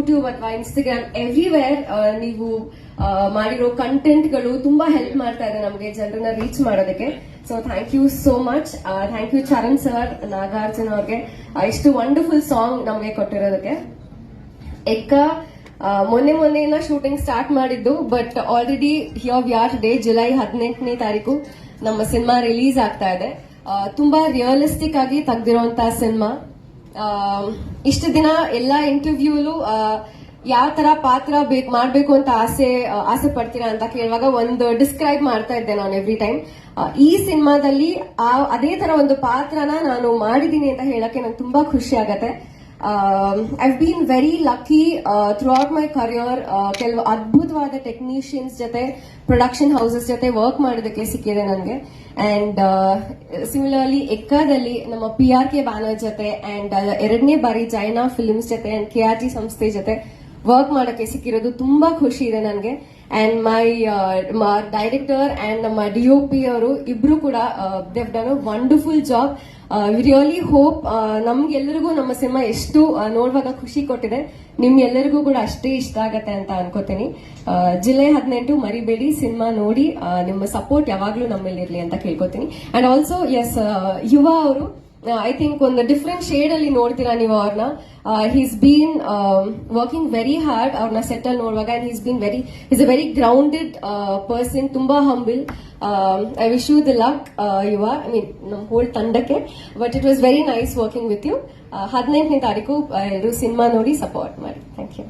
YouTube ಅಥವಾ Instagram everywhere ನೀವು ಮಾಡಿರೋ ಕಂಟೆಂಟ್ಗಳು ತುಂಬಾ ಹೆಲ್ಪ್ ಮಾಡ್ತಾ ಇದೆ ನಮಗೆ ಜನರನ್ನ ರೀಚ್ ಮಾಡೋದಕ್ಕೆ. So thank you so much. Thank you Charan sir, Nagarjuna ಅವ್ರಿಗೆ ಇಷ್ಟು ವಂಡರ್ಫುಲ್ ಸಾಂಗ್ ನಮಗೆ ಕೊಟ್ಟಿರೋದಕ್ಕೆ. ಎಕ್ಕ ಮೊನ್ನೆಯಿಂದ ಶೂಟಿಂಗ್ ಸ್ಟಾರ್ಟ್ ಮಾಡಿದ್ದು, but already here we are today July 18ನೇ ತಾರೀಕು ನಮ್ಮ ಸಿನಿಮಾ ರಿಲೀಸ್ ಆಗ್ತಾ ಇದೆ. ತುಂಬಾ ರಿಯಲಿಸ್ಟಿಕ್ ಆಗಿ ತೆಗ್ದಿರುವಂತಹ ಸಿನಿಮಾ. ಇಷ್ಟು ದಿನ ಎಲ್ಲಾ ಇಂಟರ್ವ್ಯೂಲು ಯಾವ ತರ ಪಾತ್ರ ಮಾಡ್ಬೇಕು ಅಂತ ಆಸೆ ಪಡ್ತೀರಾ ಅಂತ ಕೇಳುವಾಗ ಒಂದು ಡಿಸ್ಕ್ರೈಬ್ ಮಾಡ್ತಾ ಇದ್ದೆ ನಾನು ಎವ್ರಿ ಟೈಮ್. ಈ ಸಿನಿಮಾದಲ್ಲಿ ಅದೇ ತರ ಒಂದು ಪಾತ್ರನ ನಾನು ಮಾಡಿದೀನಿ ಅಂತ ಹೇಳಕ್ಕೆ ನಂಗೆ ತುಂಬಾ ಖುಷಿ ಆಗತ್ತೆ. I've been very lucky throughout my career. ಕೆಲವು ಅದ್ಭುತವಾದ ಟೆಕ್ನಿಷಿಯನ್ಸ್ ಜೊತೆ, ಪ್ರೊಡಕ್ಷನ್ ಹೌಸಸ್ ಜೊತೆ ವರ್ಕ್ ಮಾಡೋದಕ್ಕೆ ಸಿಕ್ಕಿದೆ ನನಗೆ. ಅಂಡ್ ಸಿಮಿಲರ್ಲಿ ಎಕ್ಕಾದಲ್ಲಿ ನಮ್ಮ PRK ಬ್ಯಾನರ್ ಜೊತೆ ಅಂಡ್ 2ನೇ ಬಾರಿ ಜೈನಾ ಫಿಲ್ಮ್ಸ್ ಜೊತೆ ಅಂಡ್ KRG ಸಂಸ್ಥೆ ಜೊತೆ ವರ್ಕ್ ಮಾಡೋಕ್ಕೆ ಸಿಕ್ಕಿರೋದು ತುಂಬಾ ಖುಷಿ ಇದೆ ನನಗೆ. ಅಂಡ್ ಮೈ ಡೈರೆಕ್ಟರ್ ಅಂಡ್ ನಮ್ಮ DOP ಅವರು ಇಬ್ರು ಕೂಡ they've done a wonderful job. We really hope ನಮ್ಗೆಲ್ಲರಿಗೂ ನಮ್ಮ ಸಿನಿಮಾ ಎಷ್ಟು ನೋಡುವಾಗ ಖುಷಿ ಕೊಟ್ಟಿದೆ, ನಿಮ್ಗೆಲ್ಲರಿಗೂ ಕೂಡ ಅಷ್ಟೇ ಇಷ್ಟ ಆಗತ್ತೆ ಅಂತ ಅನ್ಕೋತೀನಿ. ಜುಲೈ 18 ಮರಿಬೇಡಿ, ಸಿನಿಮಾ ನೋಡಿ, ನಿಮ್ಮ ಸಪೋರ್ಟ್ ಯಾವಾಗ್ಲೂ ನಮ್ಮಲ್ಲಿರ್ಲಿ ಅಂತ ಕೇಳ್ಕೊತೀನಿ. ಅಂಡ್ ಆಲ್ಸೋ ಎಸ್, ಯುವ ಅವರು ಐ ಥಿಂಕ್ ಒಂದು ಡಿಫ್ರೆಂಟ್ ಶೇಡ್ ಅಲ್ಲಿ ನೋಡ್ತೀರಾ ನೀವು ಅವ್ರನ್ನ. He's been working very hard ಅವ್ರನ್ನ ಸೆಟಲ್ ನೋಡುವಾಗ. And is a very grounded person, ತುಂಬಾ humble. I wish you the luck Yuva, I mean ನಮ್ಮ ಹೋಲ್ ತಂಡಕ್ಕೆ. But it was very nice working with you. 18ನೇ ತಾರೀಕು ಎಲ್ಲರೂ ಸಿನಿಮಾ ನೋಡಿ ಸಪೋರ್ಟ್ ಮಾಡಿ. Thank you.